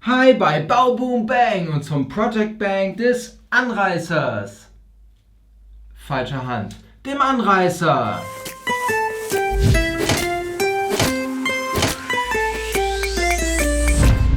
Hi bei Bau Boom Bang und zum Project Bang des Anreißers. Falsche Hand. Dem Anreißer.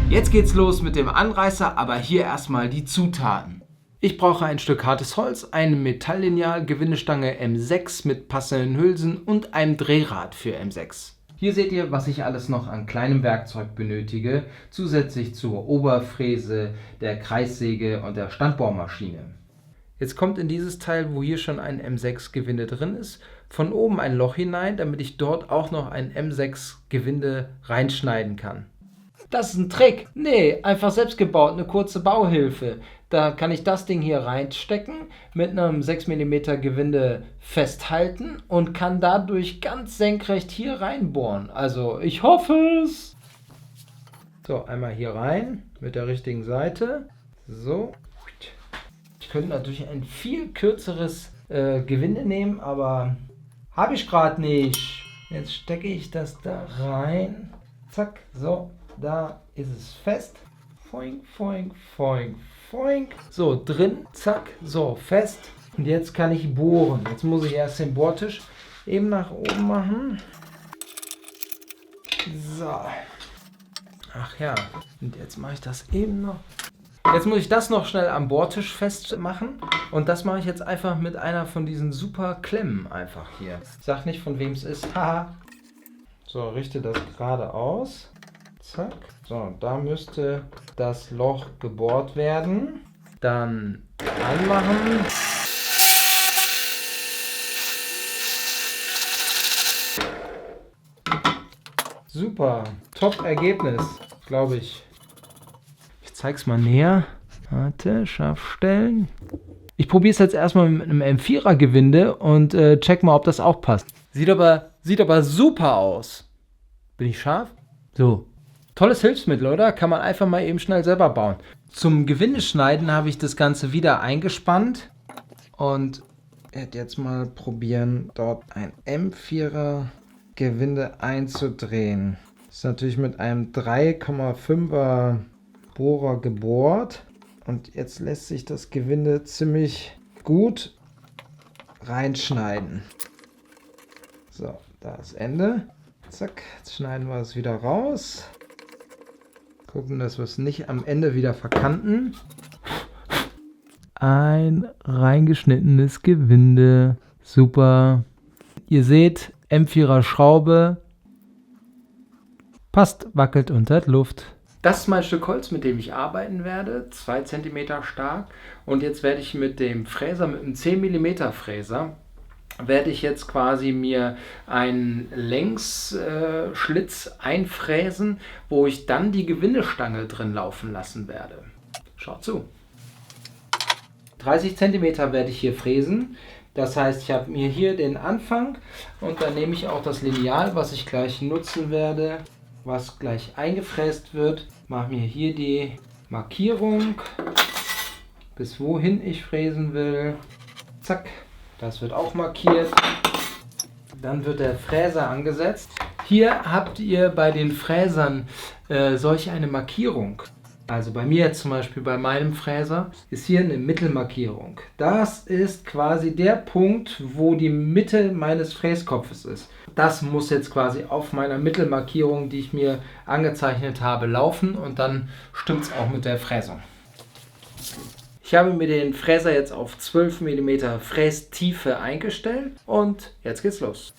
Jetzt geht's los mit dem Anreißer, aber hier erstmal die Zutaten. Ich brauche ein Stück hartes Holz, ein Metalllineal, Gewindestange M6 mit passenden Hülsen und ein Drehrad für M6. Hier seht ihr, was ich alles noch an kleinem Werkzeug benötige, zusätzlich zur Oberfräse, der Kreissäge und der Standbohrmaschine. Jetzt kommt in dieses Teil, wo hier schon ein M6-Gewinde drin ist, von oben ein Loch hinein, damit ich dort auch noch ein M6-Gewinde reinschneiden kann. Das ist ein Trick. Nee, einfach selbst gebaut, eine kurze Bauhilfe. Da kann ich das Ding hier reinstecken, mit einem 6 mm Gewinde festhalten und kann dadurch ganz senkrecht hier reinbohren. Also ich hoffe es. So, einmal hier rein mit der richtigen Seite. So. Ich könnte natürlich ein viel kürzeres Gewinde nehmen, aber habe ich gerade nicht. Jetzt stecke ich das da rein. Zack, so. Da ist es fest. Foink, foink, foink, foink. So, drin. Zack. So, fest. Und jetzt kann ich bohren. Jetzt muss ich erst den Bohrtisch eben nach oben machen. So. Ach ja. Und jetzt mache ich das eben noch. Jetzt muss ich das noch schnell am Bohrtisch festmachen. Und das mache ich jetzt einfach mit einer von diesen super Klemmen einfach hier. Ich sag nicht, von wem es ist. Haha. So, richte das gerade aus. Zack. So, da müsste das Loch gebohrt werden. Dann anmachen. Super. Top Ergebnis, glaube ich. Ich zeige es mal näher. Warte, scharf stellen. Ich probiere es jetzt erstmal mit einem M4er Gewinde und check mal, ob das auch passt. Sieht aber super aus. Bin ich scharf? So. Tolles Hilfsmittel, oder? Kann man einfach mal eben schnell selber bauen. Zum Gewindeschneiden habe ich das Ganze wieder eingespannt und werde jetzt mal probieren, dort ein M4er Gewinde einzudrehen. Das ist natürlich mit einem 3,5er Bohrer gebohrt und jetzt lässt sich das Gewinde ziemlich gut reinschneiden. So, da ist Ende. Zack, jetzt schneiden wir es wieder raus. Gucken, dass wir es nicht am Ende wieder verkanten. Ein reingeschnittenes Gewinde. Super. Ihr seht, M4er Schraube. Passt, wackelt unter der Luft. Das ist mein Stück Holz, mit dem ich arbeiten werde. 2 cm stark. Und jetzt werde ich mit dem Fräser, mit einem 10 mm Fräser, werde ich jetzt quasi mir einen Längsschlitz einfräsen, wo ich dann die Gewindestange drin laufen lassen werde. Schaut zu. 30 cm werde ich hier fräsen. Das heißt, ich habe mir hier den Anfang und dann nehme ich auch das Lineal, was ich gleich nutzen werde, was gleich eingefräst wird. Mache mir hier die Markierung, bis wohin ich fräsen will. Zack. Das wird auch markiert. Dann wird der Fräser angesetzt. Hier habt ihr bei den Fräsern solch eine Markierung. Also bei mir jetzt zum Beispiel, bei meinem Fräser, ist hier eine Mittelmarkierung. Das ist quasi der Punkt, wo die Mitte meines Fräskopfes ist. Das muss jetzt quasi auf meiner Mittelmarkierung, die ich mir angezeichnet habe, laufen und dann stimmt es auch mit der Fräsung. Ich habe mir den Fräser jetzt auf 12 mm Frästiefe eingestellt und jetzt geht's los.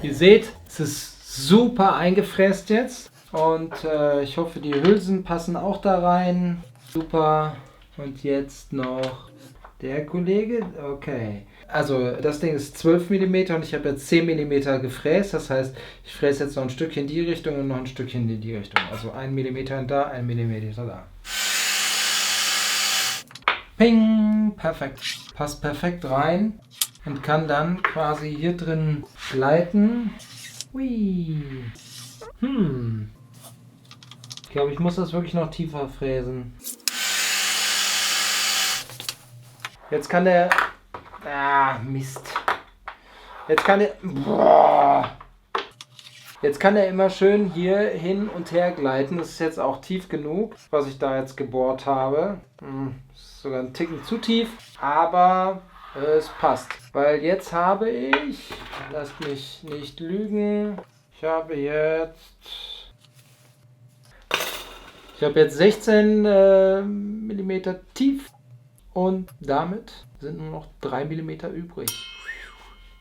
Ihr seht, es ist super eingefräst jetzt und ich hoffe, die Hülsen passen auch da rein. Super. Und jetzt noch der Kollege. Okay. Also das Ding ist 12 mm und ich habe jetzt 10 mm gefräst. Das heißt, ich fräse jetzt noch ein Stückchen in die Richtung und noch ein Stückchen in die Richtung. Also 1 mm da, 1 mm da. Ping! Perfekt. Passt perfekt rein und kann dann quasi hier drin gleiten. Hui. Ich glaube, ich muss das wirklich noch tiefer fräsen. Jetzt kann der... Ah, Mist. Jetzt kann der... Boah. Jetzt kann er immer schön hier hin und her gleiten. Das ist jetzt auch tief genug, was ich da jetzt gebohrt habe. Ist sogar ein Ticken zu tief, aber es passt. Weil jetzt habe ich... Lasst mich nicht lügen. Ich habe jetzt 16 mm tief und damit sind nur noch 3 mm übrig.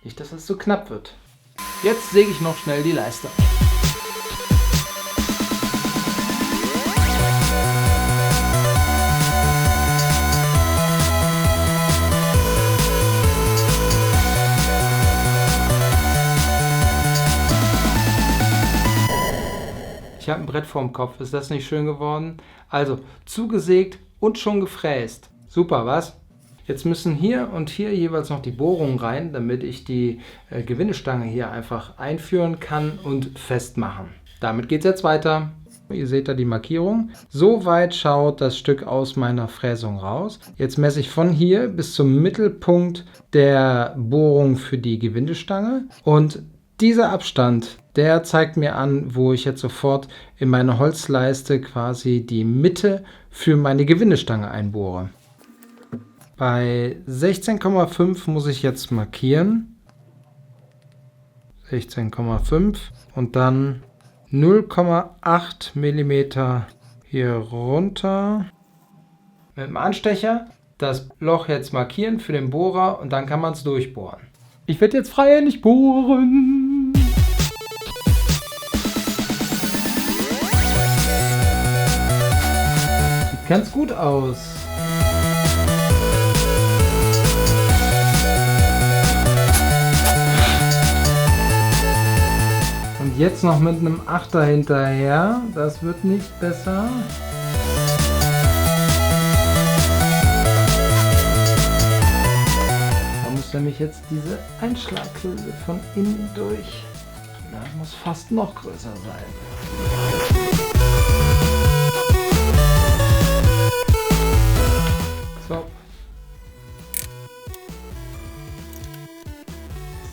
Nicht, dass es so knapp wird. Jetzt säge ich noch schnell die Leiste. Ich habe ein Brett vorm Kopf. Ist das nicht schön geworden? Also zugesägt und schon gefräst. Super, was? Jetzt müssen hier und hier jeweils noch die Bohrungen rein, damit ich die Gewindestange hier einfach einführen kann und festmachen. Damit geht es jetzt weiter. Ihr seht da die Markierung. So weit schaut das Stück aus meiner Fräsung raus. Jetzt messe ich von hier bis zum Mittelpunkt der Bohrung für die Gewindestange. Und dieser Abstand, der zeigt mir an, wo ich jetzt sofort in meine Holzleiste quasi die Mitte für meine Gewindestange einbohre. Bei 16,5 muss ich jetzt markieren. 16,5 und dann 0,8 mm hier runter. Mit dem Anstecher das Loch jetzt markieren für den Bohrer und dann kann man es durchbohren. Ich werde jetzt freihändig bohren. Sieht ganz gut aus. Und jetzt noch mit einem Achter hinterher. Das wird nicht besser. Da muss nämlich jetzt diese Einschlaghülse von innen durch. Das muss fast noch größer sein. So.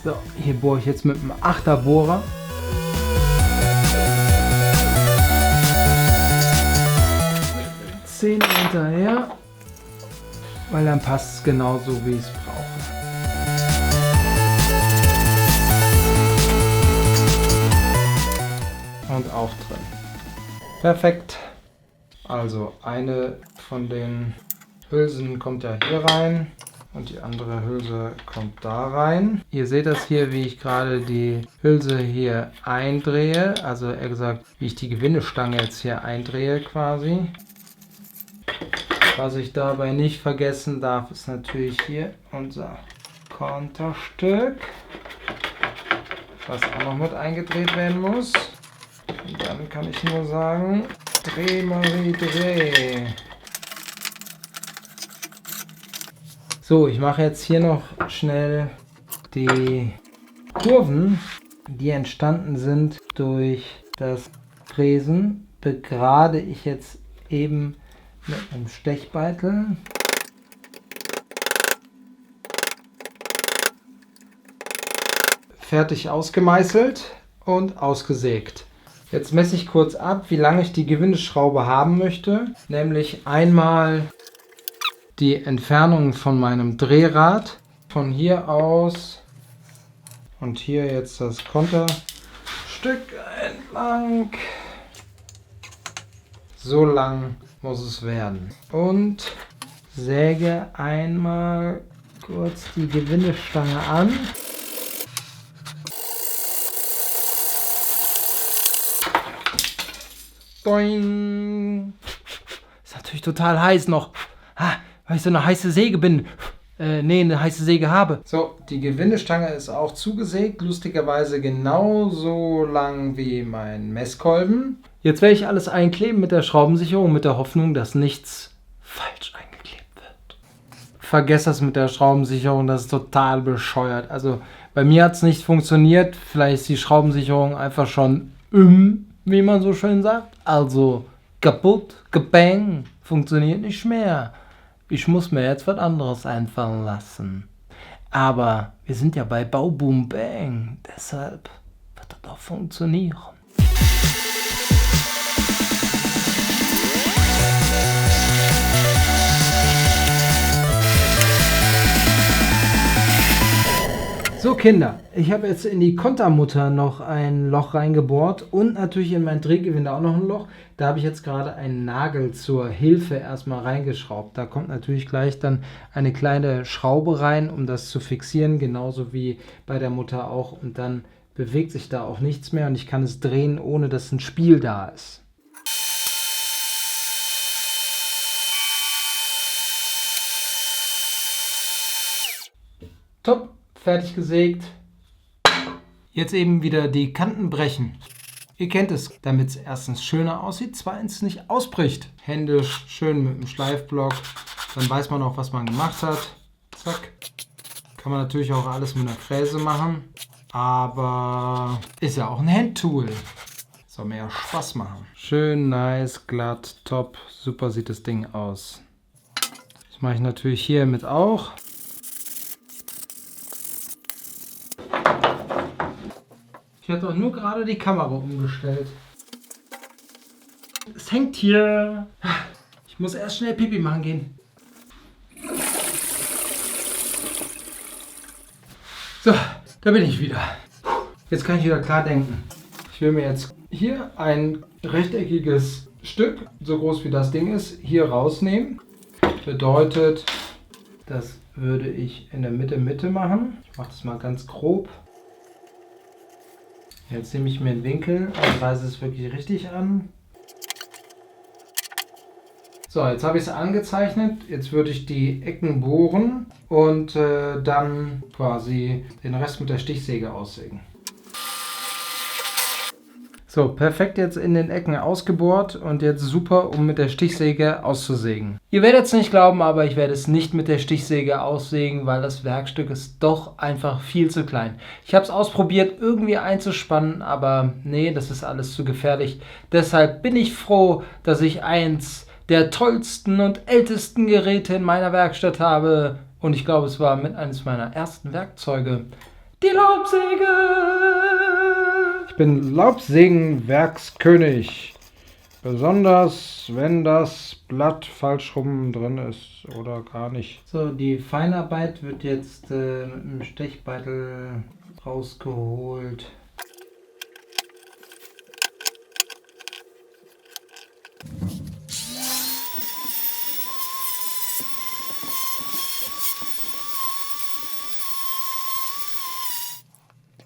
So, hier bohre ich jetzt mit einem Achterbohrer. Hinterher, weil dann passt es genauso, wie ich es brauche. Und auch drin. Perfekt. Also eine von den Hülsen kommt ja hier rein und die andere Hülse kommt da rein. Ihr seht das hier, wie ich gerade die Hülse hier eindrehe. Also eher gesagt, wie ich die Gewindestange jetzt hier eindrehe quasi. Was ich dabei nicht vergessen darf, ist natürlich hier unser Konterstück, was auch noch mit eingedreht werden muss. Und dann kann ich nur sagen, dreh Marie, dreh. So, ich mache jetzt hier noch schnell die Kurven, die entstanden sind durch das Fräsen, begrade ich jetzt eben mit einem Stechbeitel. Fertig ausgemeißelt und ausgesägt. Jetzt messe ich kurz ab, wie lange ich die Gewindeschraube haben möchte. Nämlich einmal die Entfernung von meinem Drehrad. Von hier aus und hier jetzt das Konterstück entlang. So lang muss es werden. Und säge einmal kurz die Gewindestange an. Boing. Ist natürlich total heiß noch. Weil ich so eine heiße Säge bin. Eine heiße Säge habe. So, die Gewindestange ist auch zugesägt. Lustigerweise genauso lang wie mein Messkolben. Jetzt werde ich alles einkleben mit der Schraubensicherung, mit der Hoffnung, dass nichts falsch eingeklebt wird. Vergesst das mit der Schraubensicherung, das ist total bescheuert. Also bei mir hat es nicht funktioniert. Vielleicht ist die Schraubensicherung einfach schon wie man so schön sagt. Also kaputt, gebang, funktioniert nicht mehr. Ich muss mir jetzt was anderes einfallen lassen. Aber wir sind ja bei Bau Boom Bang, deshalb wird das auch funktionieren. So Kinder, ich habe jetzt in die Kontermutter noch ein Loch reingebohrt und natürlich in mein Drehgewinde auch noch ein Loch. Da habe ich jetzt gerade einen Nagel zur Hilfe erstmal reingeschraubt. Da kommt natürlich gleich dann eine kleine Schraube rein, um das zu fixieren, genauso wie bei der Mutter auch. Und dann bewegt sich da auch nichts mehr und ich kann es drehen, ohne dass ein Spiel da ist. Top! Fertig gesägt. Jetzt eben wieder die Kanten brechen. Ihr kennt es, damit es erstens schöner aussieht, zweitens nicht ausbricht. Händisch, schön mit dem Schleifblock. Dann weiß man auch, was man gemacht hat. Zack. Kann man natürlich auch alles mit einer Fräse machen. Aber ist ja auch ein Handtool. Soll mir ja Spaß machen. Schön, nice, glatt, top. Super sieht das Ding aus. Das mache ich natürlich hiermit auch. Ich habe doch nur gerade die Kamera umgestellt. Es hängt hier. Ich muss erst schnell Pipi machen gehen. So, da bin ich wieder. Jetzt kann ich wieder klar denken. Ich will mir jetzt hier ein rechteckiges Stück, so groß wie das Ding ist, hier rausnehmen. Bedeutet, das würde ich in der Mitte machen. Ich mache das mal ganz grob. Jetzt nehme ich mir einen Winkel und reiße es wirklich richtig an. So, jetzt habe ich es angezeichnet. Jetzt würde ich die Ecken bohren und dann quasi den Rest mit der Stichsäge aussägen. So, perfekt jetzt in den Ecken ausgebohrt und jetzt super, um mit der Stichsäge auszusägen. Ihr werdet es nicht glauben, aber ich werde es nicht mit der Stichsäge aussägen, weil das Werkstück ist doch einfach viel zu klein. Ich habe es ausprobiert, irgendwie einzuspannen, aber nee, das ist alles zu gefährlich. Deshalb bin ich froh, dass ich eins der tollsten und ältesten Geräte in meiner Werkstatt habe. Und ich glaube, es war mit eines meiner ersten Werkzeuge. Die Laubsäge! Ich bin Laubsägenwerkskönig. Besonders, wenn das Blatt falsch rum drin ist oder gar nicht. So, die Feinarbeit wird jetzt mit dem Stechbeitel rausgeholt.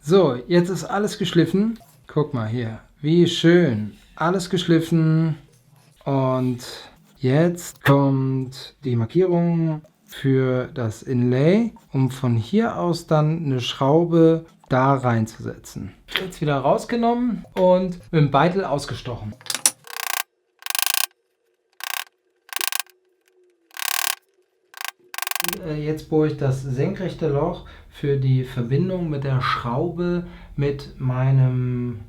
So, jetzt ist alles geschliffen. Guck mal hier, wie schön. Alles geschliffen. Und jetzt kommt die Markierung für das Inlay, um von hier aus dann eine Schraube da reinzusetzen. Jetzt wieder rausgenommen und mit dem Beitel ausgestochen. Jetzt bohre ich das senkrechte Loch für die Verbindung mit der Schraube mit meinem,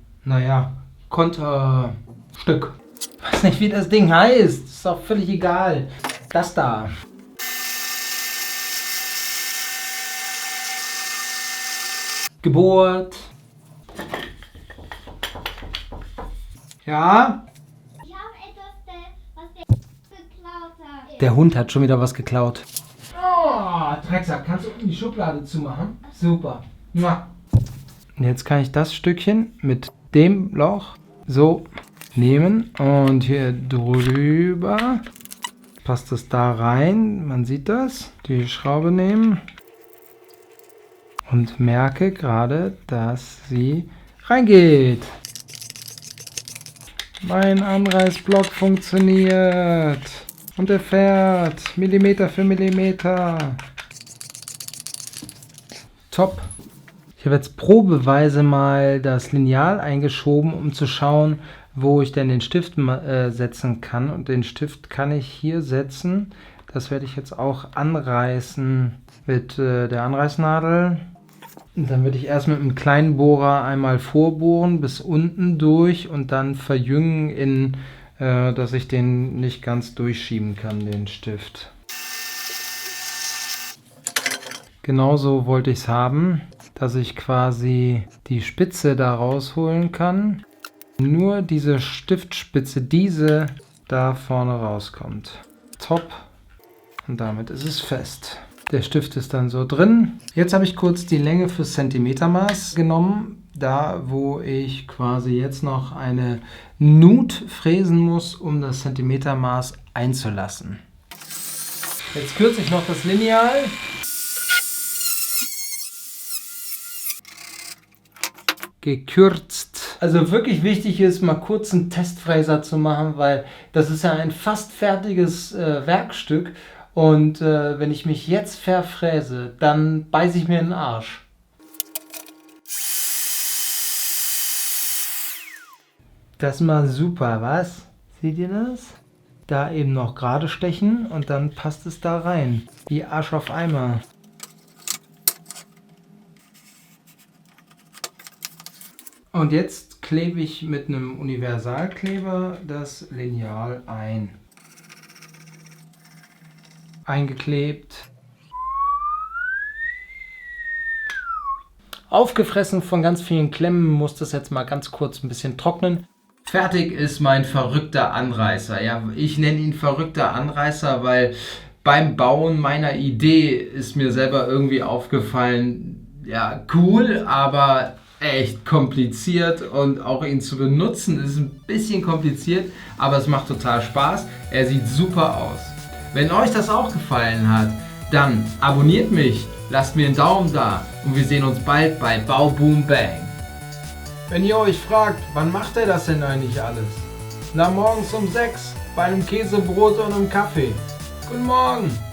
Konterstück. Ich weiß nicht, wie das Ding heißt. Ist auch völlig egal. Das da. Gebohrt. Ja? Ich habe etwas, was der geklaut hat. Der Hund hat schon wieder was geklaut. Oh, Drecksack, kannst du unten die Schublade zumachen? Super. Jetzt kann ich das Stückchen mit dem Loch so nehmen und hier drüber passt es da rein. Man sieht das. Die Schraube nehmen und merke gerade, dass sie reingeht. Mein Anreißblock funktioniert. Und er fährt Millimeter für Millimeter. Top. Ich habe jetzt probeweise mal das Lineal eingeschoben, um zu schauen, wo ich denn den Stift setzen kann. Und den Stift kann ich hier setzen. Das werde ich jetzt auch anreißen mit der Anreißnadel. Und dann würde ich erst mit einem kleinen Bohrer einmal vorbohren bis unten durch und dann verjüngen, dass ich den nicht ganz durchschieben kann, den Stift. Genauso wollte ich es haben, dass ich quasi die Spitze da rausholen kann. Nur diese Stiftspitze, diese da vorne rauskommt. Top. Und damit ist es fest. Der Stift ist dann so drin. Jetzt habe ich kurz die Länge fürs Zentimetermaß genommen. Da, wo ich quasi jetzt noch eine Nut fräsen muss, um das Zentimetermaß einzulassen. Jetzt kürze ich noch das Lineal. Gekürzt. Also wirklich wichtig ist, mal kurz einen Testfräser zu machen, weil das ist ja ein fast fertiges Werkstück und wenn ich mich jetzt verfräse, dann beiße ich mir in den Arsch. Das ist mal super, was? Seht ihr das? Da eben noch gerade stechen und dann passt es da rein. Wie Arsch auf Eimer. Und jetzt klebe ich mit einem Universalkleber das Lineal ein. Eingeklebt. Aufgefressen von ganz vielen Klemmen, muss das jetzt mal ganz kurz ein bisschen trocknen. Fertig ist mein verrückter Anreißer. Ja, ich nenne ihn verrückter Anreißer, weil beim Bauen meiner Idee ist mir selber irgendwie aufgefallen, ja, cool, aber echt kompliziert und auch ihn zu benutzen ist ein bisschen kompliziert, aber es macht total Spaß. Er sieht super aus. Wenn euch das auch gefallen hat, dann abonniert mich, lasst mir einen Daumen da und wir sehen uns bald bei Bau Boom Bang. Wenn ihr euch fragt, wann macht er das denn eigentlich alles? Na, morgens um 6 bei einem Käsebrot und einem Kaffee. Guten Morgen!